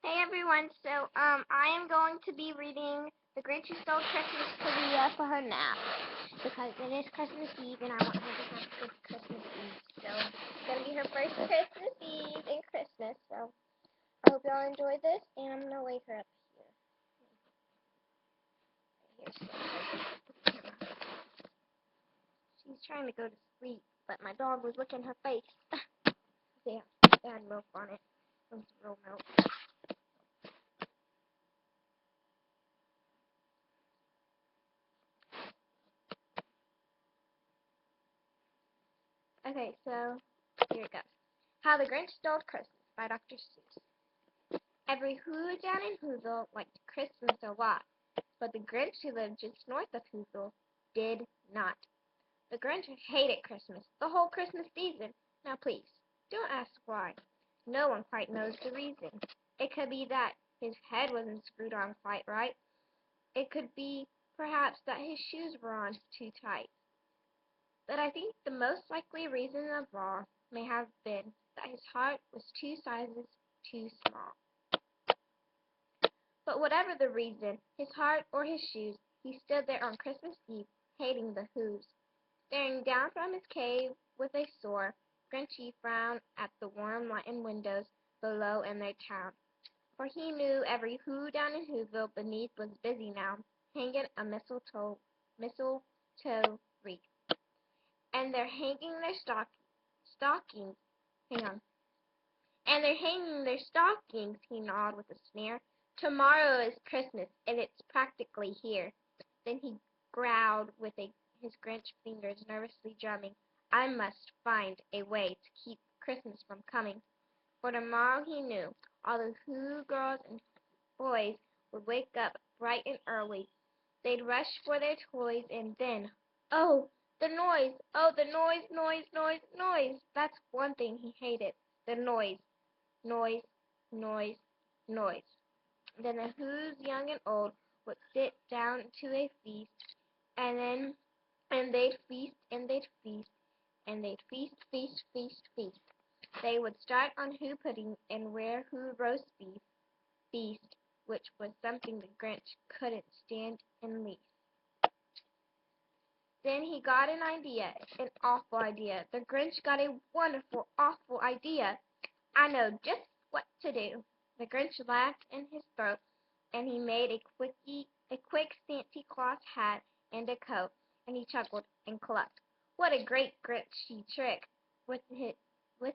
Hey everyone, I am going to be reading The Grinch Who Stole Christmas to Leah for her nap because it is Christmas Eve and I want her to have a good Christmas Eve. So it's going to be her first Christmas Eve and Christmas. So I hope y'all enjoy this and I'm going to wake her up here. She's trying to go to sleep, but my dog was licking her face. Yeah, it had milk on it. It was real milk. Okay, so here it goes. How the Grinch Stole Christmas by Dr. Seuss. Every Who down in Whoville liked Christmas a lot, but the Grinch who lived just north of Whoville did not. The Grinch hated Christmas, the whole Christmas season. Now please, don't ask why. No one quite knows the reason. It could be that his head wasn't screwed on quite right. It could be, perhaps, that his shoes were on too tight. But I think the most likely reason of all may have been that his heart was 2 sizes too small. But whatever the reason, his heart or his shoes, he stood there on Christmas Eve, hating the Whos, staring down from his cave with a sore, grinchy frown at the warm lighted windows below in their town. For he knew every Who down in Whoville beneath was busy now, hanging a mistletoe wreath. And they're hanging their stockings. Hang on. And they're hanging their stockings, he gnawed with a sneer. Tomorrow is Christmas, and it's practically here. Then he growled with his Grinch fingers nervously drumming. I must find a way to keep Christmas from coming. For tomorrow he knew all the Who girls and boys would wake up bright and early. They'd rush for their toys, and then, oh, the noise! Oh, the noise, noise, noise, noise! That's one thing he hated, the noise. Noise, noise, noise. Then the Who's young and old would sit down to a feast, and they'd feast, and they'd feast, and they'd feast, feast, feast, feast. They would start on Who pudding and rare Who roast beef, feast, which was something the Grinch couldn't stand in least. Then he got an idea, an awful idea. The Grinch got a wonderful, awful idea. I know just what to do. The Grinch laughed in his throat, and he made a quick Santa Claus hat and a coat, and he chuckled and clucked. What a great Grinchy trick! With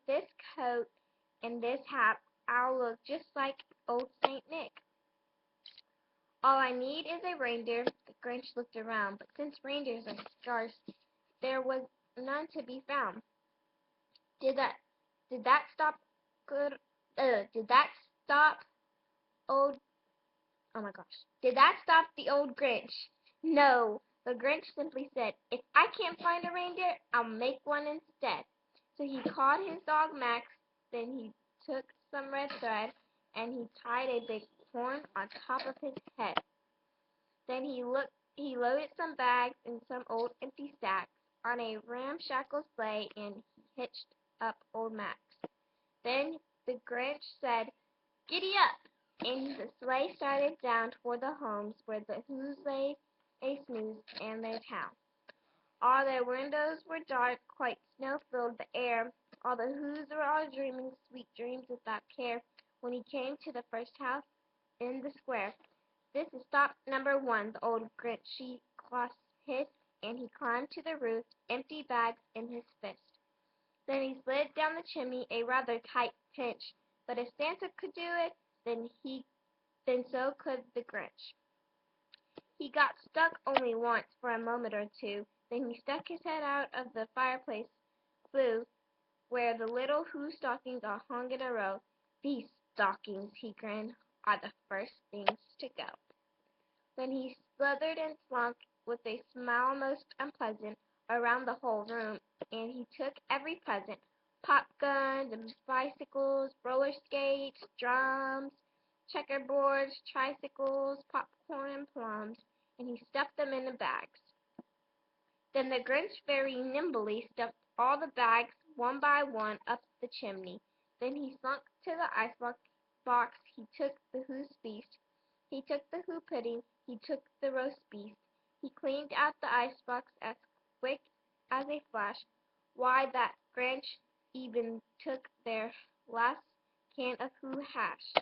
this coat and this hat, I'll look just like old Saint Nick. All I need is a reindeer. The Grinch looked around, but since reindeers are scarce, there was none to be found. Did that did that stop good did that stop old oh my gosh. Did that stop the old Grinch? No. The Grinch simply said, if I can't find a reindeer, I'll make one instead. So he called his dog Max, then he took some red thread and he tied a big horn on top of his head. Then he loaded some bags and some old empty sacks on a ramshackle sleigh and he hitched up old Max. Then the Grinch said, giddy up! And the sleigh started down toward the homes where the Who's lay a snooze in their town. All their windows were dark, quite snow filled the air. All the Who's were all dreaming sweet dreams without care. When he came to the first house in the square, this is stop number 1, the old Grinchy Claus hissed, and he climbed to the roof, empty bags in his fist. Then he slid down the chimney, a rather tight pinch, but if Santa could do it, then so could the Grinch. He got stuck only once for a moment or two, then he stuck his head out of the fireplace flue where the little Who stockings all hung in a row. These stockings, he grinned, are the first things to go. Then he slithered and slunk with a smile most unpleasant around the whole room, and he took every present, pop guns and bicycles, roller skates, drums, checkerboards, tricycles, popcorn and plums, and he stuffed them in the bags. Then the Grinch very nimbly stuffed all the bags one by one up the chimney. Then he slunk to the icebox box, he took the Who's feast. He took the Who pudding, he took the roast beef. He cleaned out the icebox as quick as a flash. Why, that Grinch even took their last can of Who hash.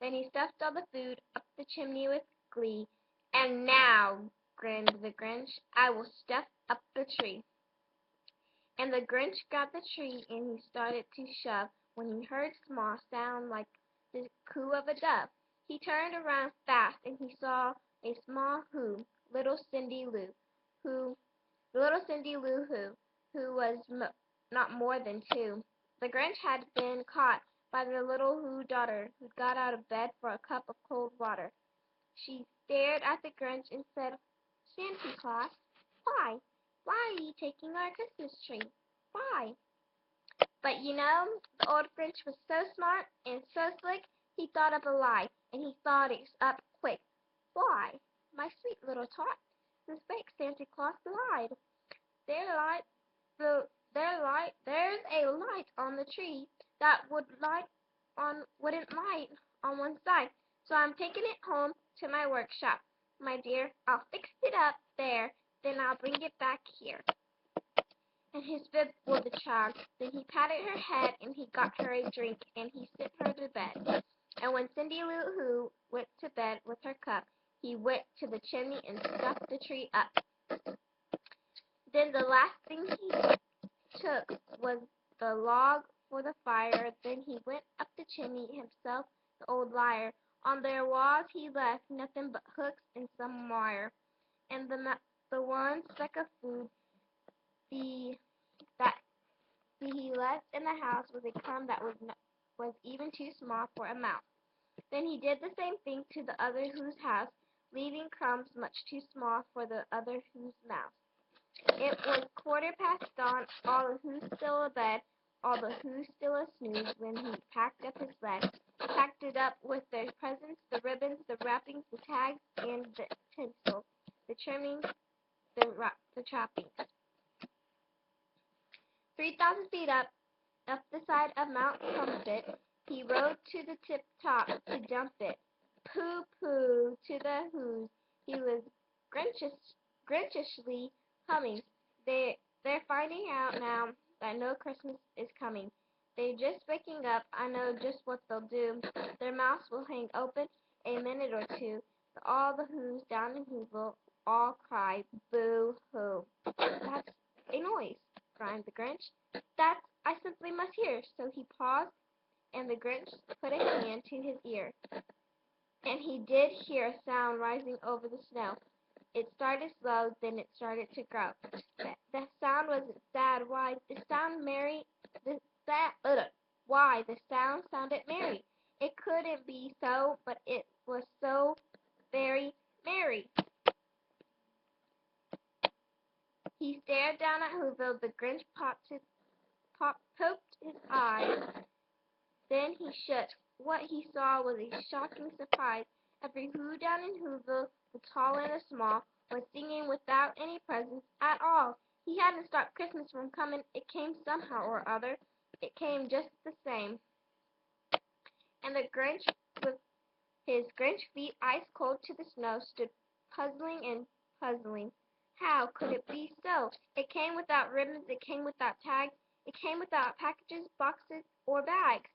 Then he stuffed all the food up the chimney with glee. And now, grinned the Grinch, I will stuff up the tree. And the Grinch got the tree and he started to shove when he heard a small sound like the coo of a dove. He turned around fast and he saw a small little Cindy Lou, who little Cindy Lou who was not more than 2. The Grinch had been caught by the little Who daughter, who got out of bed for a cup of cold water. She stared at the Grinch and said, "Santa Claus, why? Why are you taking our Christmas tree? Why?" But the old Grinch was so smart and so slick, he thought up a lie, and he thought it up quick. "Why, my sweet little tot, this fake Santa Claus lied. There light, there's a light on the tree that wouldn't light on one side. So I'm taking it home to my workshop, my dear. I'll fix it up there, then I'll bring it back here." And his bib for the child. Then he patted her head and he got her a drink and he sent her to bed. And when Cindy Lou Who went to bed with her cup, he went to the chimney and stuffed the tree up. Then the last thing he took was the log for the fire. Then he went up the chimney himself, the old liar. On their walls he left nothing but hooks and some wire, and the one speck of food that he left in the house was a crumb that was even too small for a mouse. Then he did the same thing to the other Who's house, leaving crumbs much too small for the other Who's mouse. It was 15:15, all the Who's still abed, all the Who's still asnooze, when he packed up his sled. He packed it up with the presents, the ribbons, the wrappings, the tags, and the tinsel, the trimmings, the trappings. 3,000 feet up the side of Mount Crumpet, he rode to the tip-top to dump it. Pooh-pooh to the Who's. He was grinchishly humming. They're finding out now that no Christmas is coming. They're just waking up. I know just what they'll do. Their mouths will hang open a minute or two. All the Who's down in Whoville all cry boo-hoo. "That's a noise," cried the Grinch. "I simply must hear." So he paused, and the Grinch put a hand to his ear, and he did hear a sound rising over the snow. It started slow, then it started to grow. The sound wasn't sad. Why, the sound sounded merry. It couldn't be so, but it was so very merry. He stared down at Whoville. The Grinch poked his eyes. Then he shook. What he saw was a shocking surprise. Every Who down in Whoville, the tall and the small, was singing without any presents at all. He hadn't stopped Christmas from coming. It came somehow or other. It came just the same. And the Grinch, with his Grinch feet ice cold to the snow, stood puzzling and puzzling. How could it be so? It came without ribbons. It came without tags. It came without packages, boxes, or bags.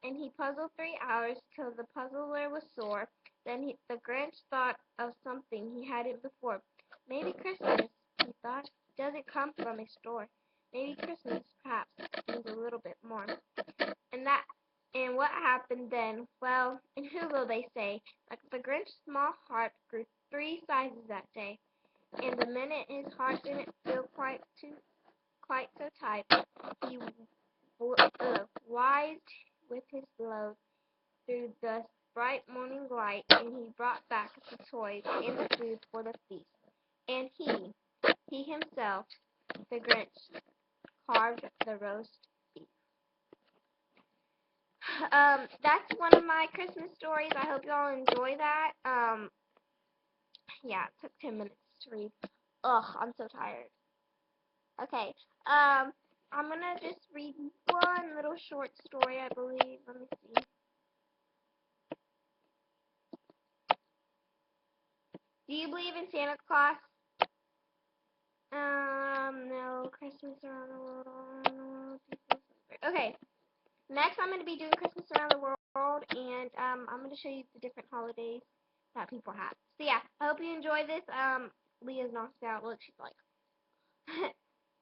And he puzzled 3 hours till the puzzler was sore. Then the Grinch thought of something he hadn't before. Maybe Christmas, he thought, doesn't come from a store. Maybe Christmas, perhaps, means a little bit more. And what happened then? Well, in Whoville they say, like the Grinch's small heart grew 3 sizes that day. And the minute his heart didn't feel quite so tight, he whizzed with his load through the bright morning light, and he brought back the toys and the food for the feast. And he himself, the Grinch, carved the roast beef. That's one of my Christmas stories. I hope y'all enjoy that. Yeah, it took 10 minutes to read. Ugh, I'm so tired. Okay, I'm gonna just read one little short story, I believe. Let me see. Do you believe in Santa Claus? No. Christmas around the world. Okay. Next, I'm going to be doing Christmas around the world, and I'm going to show you the different holidays that people have. So yeah, I hope you enjoy this. Leah's knocked out. Look, she's like.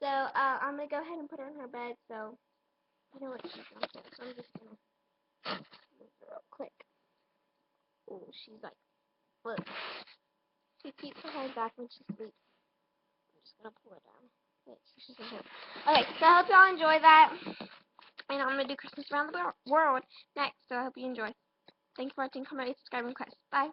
So I'm going to go ahead and put her in her bed. So you know what, she's knocked out. So I'm just going to move her real quick. Oh, she's like, look. She keeps her head back when she sleeps. I'm just going to pull her down. Okay, so she's in here. Okay, so I hope y'all enjoy that. And I'm going to do Christmas around the world next, so I hope you enjoy. Thanks for watching. Comment, rate, subscribe, and request. Bye.